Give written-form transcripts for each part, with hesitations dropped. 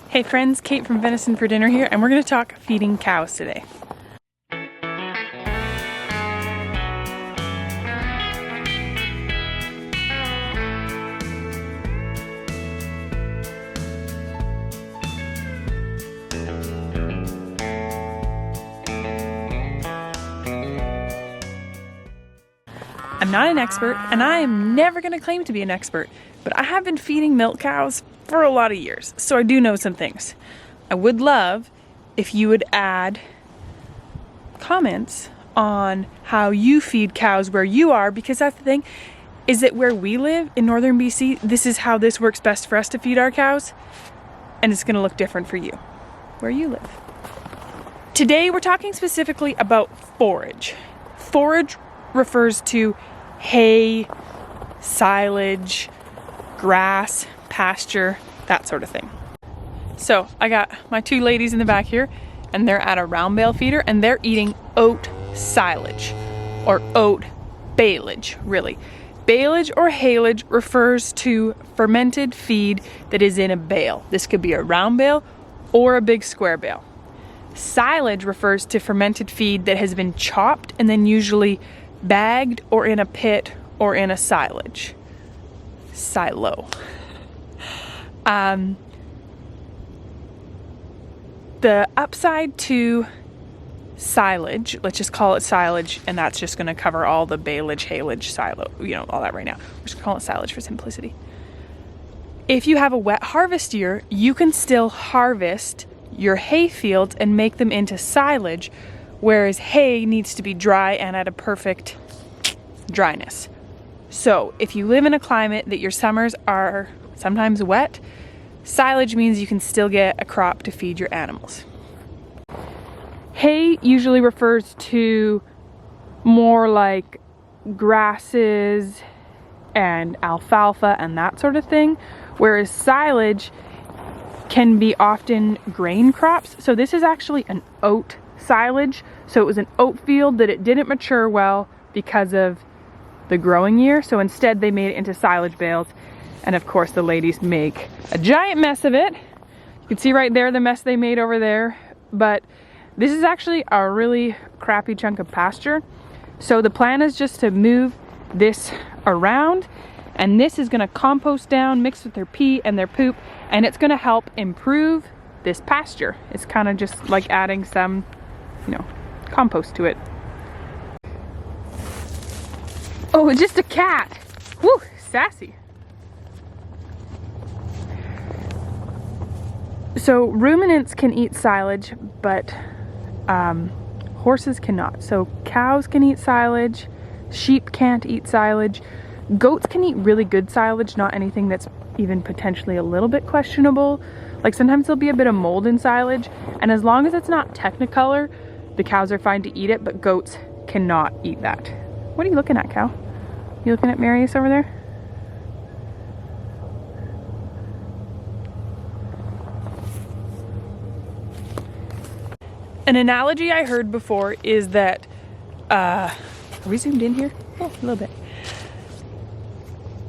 Hey friends, Kate from Venison for dinner here, and we're going to talk feeding cows today. I'm not an expert, and I am never going to claim to be an expert, but I have been feeding milk cows for a lot of years, so I do know some things. I would love if you would add comments on how you feed cows where you are, because that's the thing, is that where we live in northern BC, this is how this works best for us to feed our cows, and it's going to look different for you where you live. Today we're talking specifically about forage. Forage refers to hay, silage, grass, pasture, that sort of thing. So I got my two ladies in the back here, and they're at a round bale feeder, and they're eating oat silage, or oat baleage, really. Baleage or haylage refers to fermented feed that is in a bale. This could be a round bale or a big square bale. Silage refers to fermented feed that has been chopped and then usually bagged or in a pit or in a silage. Silo. The upside to silage, let's just call it silage, and that's just going to cover all the baleage, haylage, silo, all that right now. We're just going to call it silage for simplicity. If you have a wet harvest year, you can still harvest your hay fields and make them into silage, whereas hay needs to be dry and at a perfect dryness. So if you live in a climate that your summers are sometimes wet, silage means you can still get a crop to feed your animals. Hay usually refers to more like grasses and alfalfa and that sort of thing, whereas silage can be often grain crops. So this is actually an oat silage. So it was an oat field that it didn't mature well because of the growing year. So instead they made it into silage bales. And of course the ladies make a giant mess of it. You can see right there the mess they made over there. But this is actually a really crappy chunk of pasture. So the plan is just to move this around, and this is gonna compost down, mix with their pee and their poop, and it's gonna help improve this pasture. It's kind of just like adding some, compost to it. Oh, just a cat. Woo, sassy. So ruminants can eat silage, but horses cannot. So cows can eat silage, sheep can't eat silage. Goats can eat really good silage, not anything that's even potentially a little bit questionable. Like sometimes there'll be a bit of mold in silage, and as long as it's not Technicolor, the cows are fine to eat it, but goats cannot eat that. What are you looking at, cow? You looking at Marius over there? An analogy I heard before is that, are we zoomed in here? Oh, a little bit.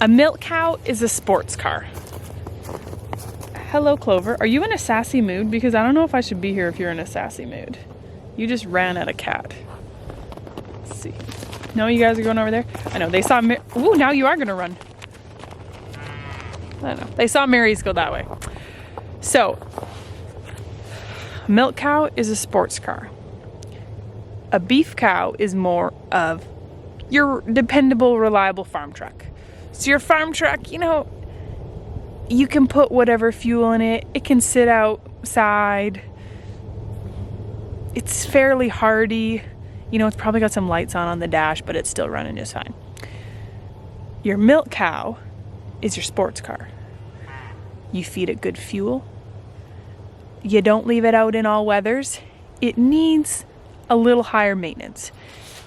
A milk cow is a sports car. Hello, Clover. Are you in a sassy mood? Because I don't know if I should be here if you're in a sassy mood. You just ran at a cat. Let's see. No, you guys are going over there? I know, they saw ooh, now you are gonna run. I don't know. They saw Marius go that way. So, a milk cow is a sports car. A beef cow is more of your dependable, reliable farm truck. So your farm truck, you can put whatever fuel in it. It can sit outside. It's fairly hardy. It's probably got some lights on the dash, but it's still running just fine. Your milk cow is your sports car. You feed it good fuel. You don't leave it out in all weathers. It needs a little higher maintenance.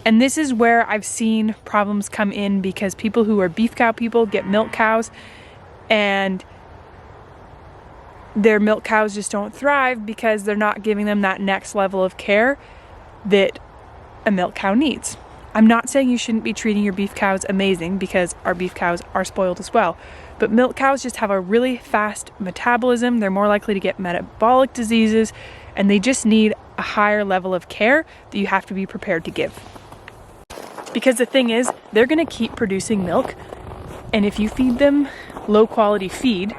And this is where I've seen problems come in, because people who are beef cow people get milk cows, and their milk cows just don't thrive because they're not giving them that next level of care that a milk cow needs. I'm not saying you shouldn't be treating your beef cows amazing, because our beef cows are spoiled as well. But milk cows just have a really fast metabolism. They're more likely to get metabolic diseases, and they just need a higher level of care that you have to be prepared to give. Because the thing is, they're gonna keep producing milk, and if you feed them low quality feed,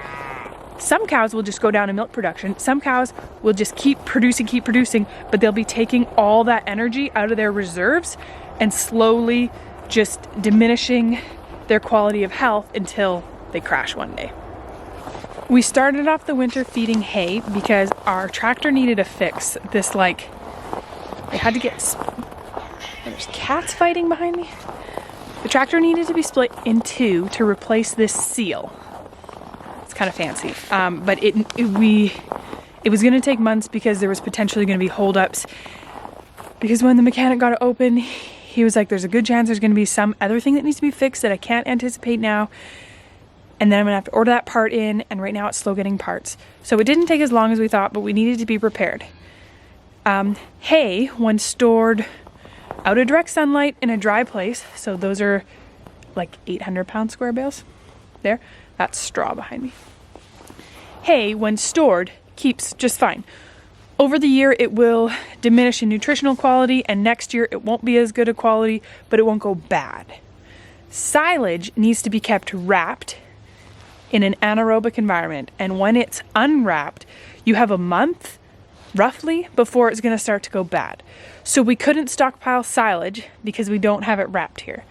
some cows will just go down in milk production. Some cows will just keep producing, but they'll be taking all that energy out of their reserves and slowly just diminishing their quality of health until they crash one day. We started off the winter feeding hay because our tractor needed a fix. This they had to get, there's cats fighting behind me. The tractor needed to be split in two to replace this seal. It's kind of fancy, but it was going to take months because there was potentially going to be holdups. Because when the mechanic got it open, he was like, there's a good chance there's going to be some other thing that needs to be fixed that I can't anticipate now. And then I'm going to have to order that part in, and right now it's slow getting parts. So it didn't take as long as we thought, but we needed to be prepared. Hay, when stored out of direct sunlight in a dry place, so those are like 800-pound square bales. There, that's straw behind me. Hay, when stored, keeps just fine. Over the year, it will diminish in nutritional quality, and next year it won't be as good a quality, but it won't go bad. Silage needs to be kept wrapped in an anaerobic environment, and when it's unwrapped, you have a month roughly before it's going to start to go bad. So we couldn't stockpile silage because we don't have it wrapped here.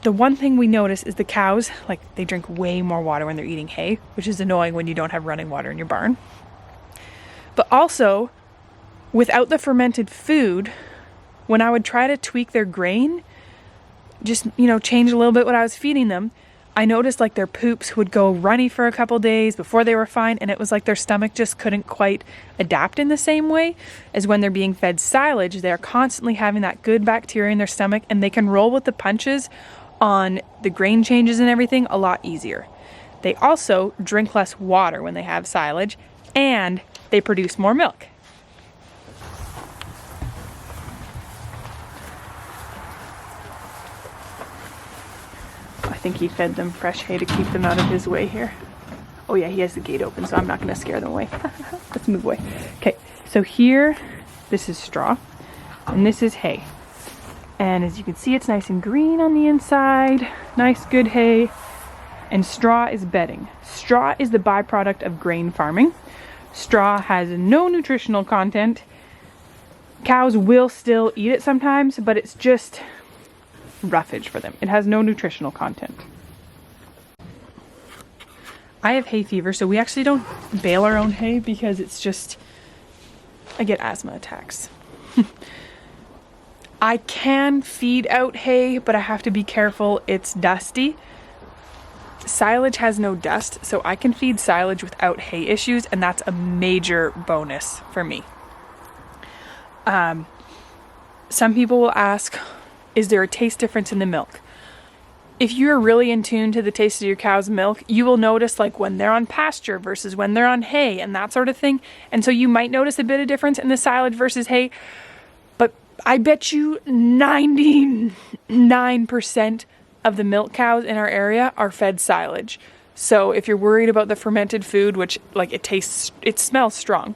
The one thing we notice is the cows, they drink way more water when they're eating hay, which is annoying when you don't have running water in your barn. But also, without the fermented food, when I would try to tweak their grain, just, change a little bit what I was feeding them, I noticed their poops would go runny for a couple days before they were fine, and it was like their stomach just couldn't quite adapt in the same way as when they're being fed silage. They're constantly having that good bacteria in their stomach, and they can roll with the punches on the grain changes and everything a lot easier. They also drink less water when they have silage, and they produce more milk. I think he fed them fresh hay to keep them out of his way here. Oh yeah, he has the gate open, so I'm not going to scare them away. Let's move away. Okay, so here, this is straw, and this is hay. And as you can see, it's nice and green on the inside. Nice, good hay. And straw is bedding. Straw is the byproduct of grain farming. Straw has no nutritional content. Cows will still eat it sometimes, but it's just roughage for them. It has no nutritional content. I have hay fever, so we actually don't bale our own hay because it's just, I get asthma attacks. I can feed out hay, but I have to be careful. It's dusty. Silage has no dust, so I can feed silage without hay issues, and that's a major bonus for me. Some people will ask, is there a taste difference in the milk? If you're really in tune to the taste of your cow's milk, you will notice when they're on pasture versus when they're on hay and that sort of thing. And so you might notice a bit of difference in the silage versus hay, but I bet you 99% of the milk cows in our area are fed silage. So if you're worried about the fermented food, which it smells strong,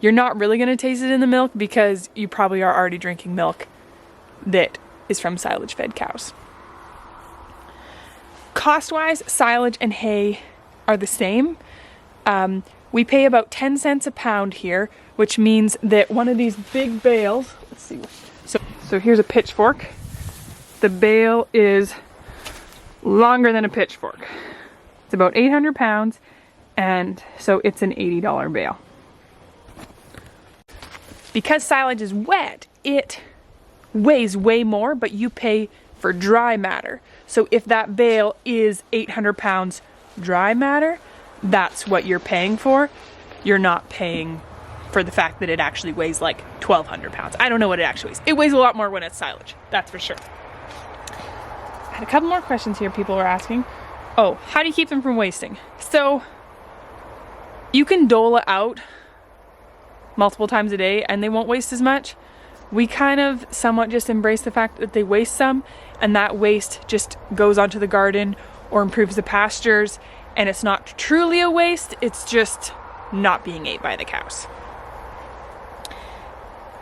you're not really going to taste it in the milk because you probably are already drinking milk that is from silage fed cows. Cost-wise, silage and hay are the same. We pay about 10 cents a pound here, which means that one of these big bales, let's see, so here's a pitchfork. The bale is longer than a pitchfork. It's about 800 pounds, and so it's an $80 bale. Because silage is wet, it weighs way more, but you pay for dry matter. So if that bale is 800 pounds dry matter, that's what you're paying for. You're not paying for the fact that it actually weighs 1,200 pounds. I don't know what it actually weighs. It weighs a lot more when it's silage, that's for sure. I had a couple more questions here people were asking. Oh, how do you keep them from wasting? So you can dole it out multiple times a day and they won't waste as much. We kind of somewhat just embrace the fact that they waste some, and that waste just goes onto the garden or improves the pastures, and it's not truly a waste, it's just not being ate by the cows.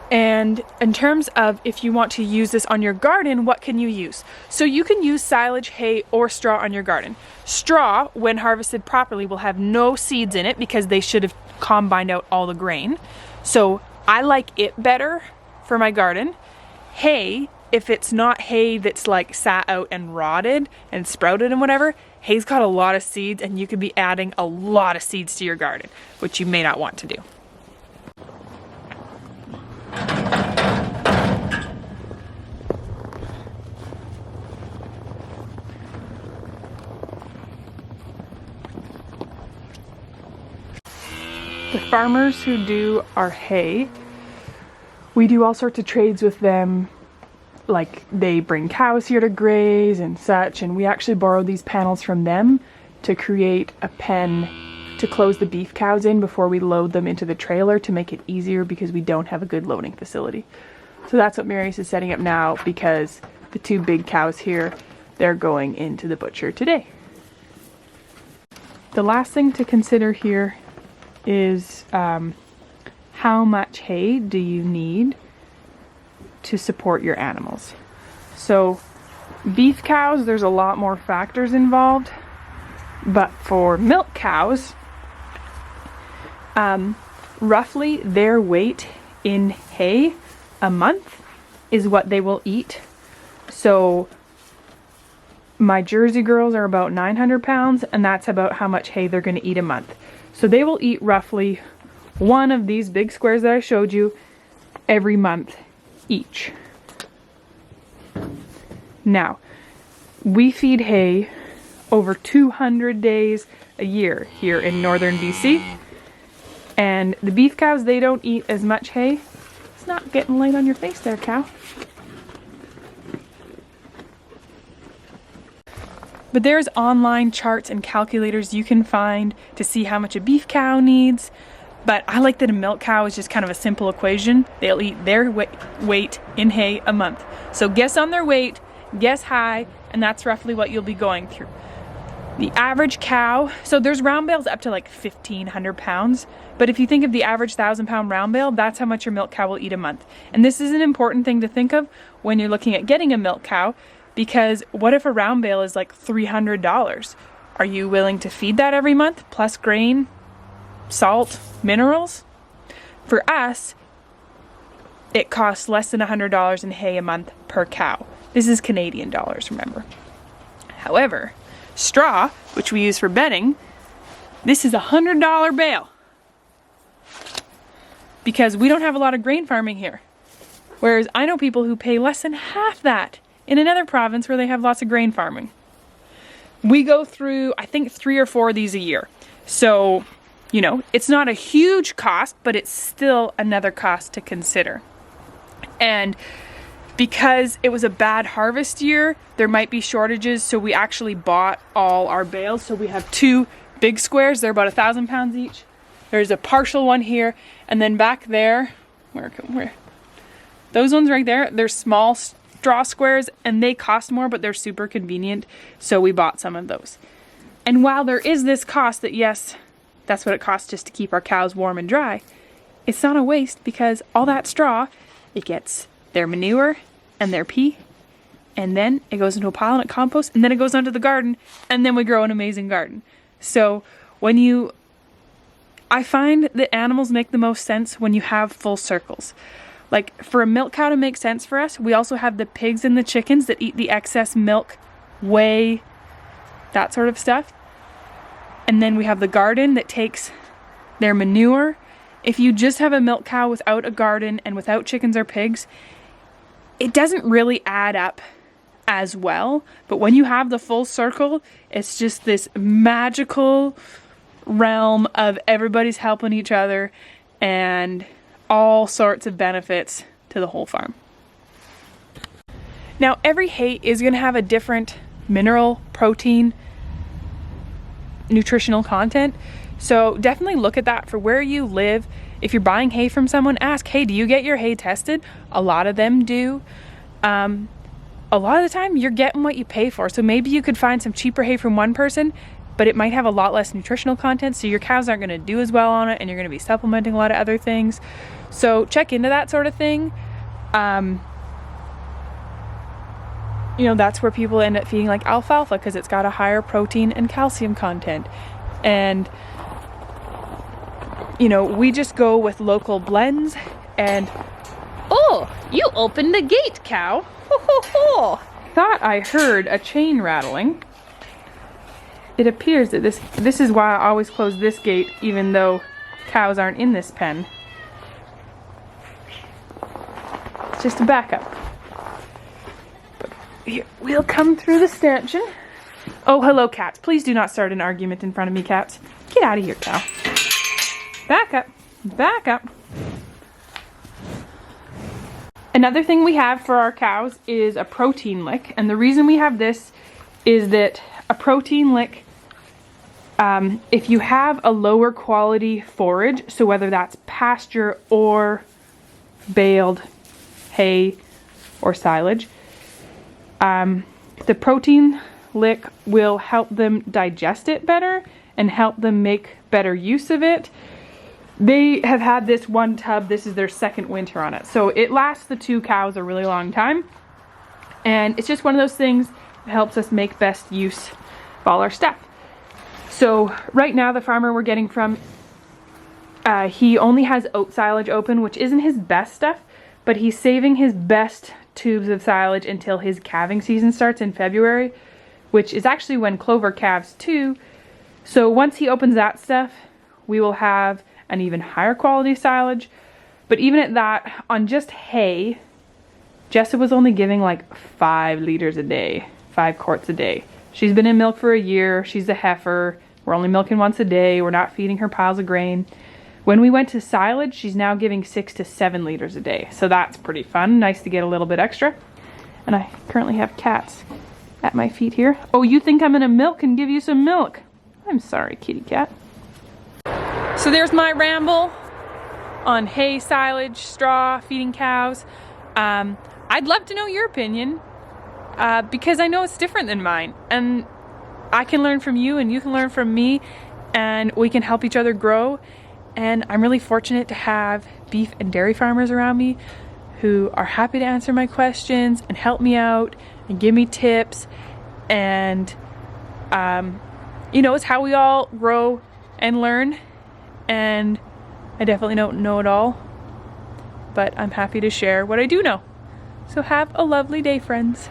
And in terms of if you want to use this on your garden, what can you use? So you can use silage, hay, or straw on your garden. Straw, when harvested properly, will have no seeds in it because they should have combined out all the grain. So I like it better for my garden. Hay, if it's not hay that's like sat out and rotted and sprouted and whatever, hay's got a lot of seeds, and you could be adding a lot of seeds to your garden, which you may not want to do. The farmers who do our hay, we do all sorts of trades with them. Like, they bring cows here to graze and such, and we actually borrowed these panels from them to create a pen to close the beef cows in before we load them into the trailer, to make it easier because we don't have a good loading facility. So that's what Marius is setting up now, because the two big cows here, they're going into the butcher today. The last thing to consider here is how much hay do you need to support your animals. So beef cows, there's a lot more factors involved, but for milk cows, roughly their weight in hay a month is what they will eat. So my Jersey girls are about 900 pounds, and that's about how much hay they're going to eat a month. So they will eat roughly one of these big squares that I showed you every month each. Now, we feed hay over 200 days a year here in northern BC, and the beef cows, they don't eat as much hay. It's not getting light on your face there, cow. But there's online charts and calculators you can find to see how much a beef cow needs. But I like that a milk cow is just kind of a simple equation. They'll eat their weight in hay a month. So guess on their weight, guess high, and that's roughly what you'll be going through. The average cow, so there's round bales up to like 1,500 pounds. But if you think of the average 1,000-pound round bale, that's how much your milk cow will eat a month. And this is an important thing to think of when you're looking at getting a milk cow, because what if a round bale is like $300? Are you willing to feed that every month, plus grain, salt, minerals? For us, it costs less than $100 in hay a month per cow. This is Canadian dollars, remember. However, straw, which we use for bedding, this is a $100 bale, because we don't have a lot of grain farming here. Whereas I know people who pay less than half that in another province where they have lots of grain farming. We go through, I think, 3 or 4 of these a year. So, you know, it's not a huge cost, but it's still another cost to consider. And because it was a bad harvest year, there might be shortages, so we actually bought all our bales. So we have 2 big squares, they're about 1,000 pounds each. There's a partial one here, and then back there, where? Those ones right there, they're small straw squares, and they cost more, but they're super convenient, so we bought some of those. And while there is this cost that, yes, that's what it costs just to keep our cows warm and dry, it's not a waste, because all that straw, it gets their manure and their pee, and then it goes into a pile and it composts, and then it goes onto the garden, and then we grow an amazing garden. So I find that animals make the most sense when you have full circles. Like, for a milk cow to make sense for us, we also have the pigs and the chickens that eat the excess milk, whey, that sort of stuff. And then we have the garden that takes their manure. If you just have a milk cow without a garden and without chickens or pigs, it doesn't really add up as well. But when you have the full circle, it's just this magical realm of everybody's helping each other and all sorts of benefits to the whole farm. Now, every hay is going to have a different mineral, protein, nutritional content. So definitely look at that for where you live. If you're buying hay from someone, ask, hey, do you get your hay tested? A lot of them do. A lot of the time you're getting what you pay for. So maybe you could find some cheaper hay from one person, but it might have a lot less nutritional content, so your cows aren't gonna do as well on it, and you're gonna be supplementing a lot of other things. So check into that sort of thing. You know, that's where people end up feeding like alfalfa because it's got a higher protein and calcium content. And, you know, we just go with local blends. And, oh, you opened the gate, cow. Ho, ho, ho. Thought I heard a chain rattling. It appears that this is why I always close this gate, even though cows aren't in this pen. It's just a backup. Here, we'll come through the stanchion. Oh, hello, cats. Please do not start an argument in front of me, cats. Get out of here, cow. Back up. Back up. Another thing we have for our cows is a protein lick. And the reason we have this is that a protein lick, if you have a lower quality forage, so whether that's pasture or baled hay or silage, the protein lick will help them digest it better and help them make better use of it. They have had this one tub, this is their second winter on it. So it lasts the 2 cows a really long time. And it's just one of those things that helps us make best use of all our stuff. So right now the farmer we're getting from, he only has oat silage open, which isn't his best stuff, but he's saving his best tubes of silage until his calving season starts in February, which is actually when clover calves too. So once he opens that stuff, we will have an even higher quality silage. But even at that, on just hay, Jessa was only giving like 5 liters a day, 5 quarts a day. She's been in milk for a year. She's a heifer. We're only milking once a day. We're not feeding her piles of grain. When we went to silage, she's now giving 6 to 7 liters a day. So that's pretty fun. Nice to get a little bit extra. And I currently have cats at my feet here. Oh, you think I'm gonna milk and give you some milk? I'm sorry, kitty cat. So there's my ramble on hay, silage, straw, feeding cows. I'd love to know your opinion because I know it's different than mine. And I can learn from you and you can learn from me and we can help each other grow. And I'm really fortunate to have beef and dairy farmers around me who are happy to answer my questions and help me out and give me tips. And, you know, it's how we all grow and learn. And I definitely don't know it all, but I'm happy to share what I do know. So have a lovely day, friends.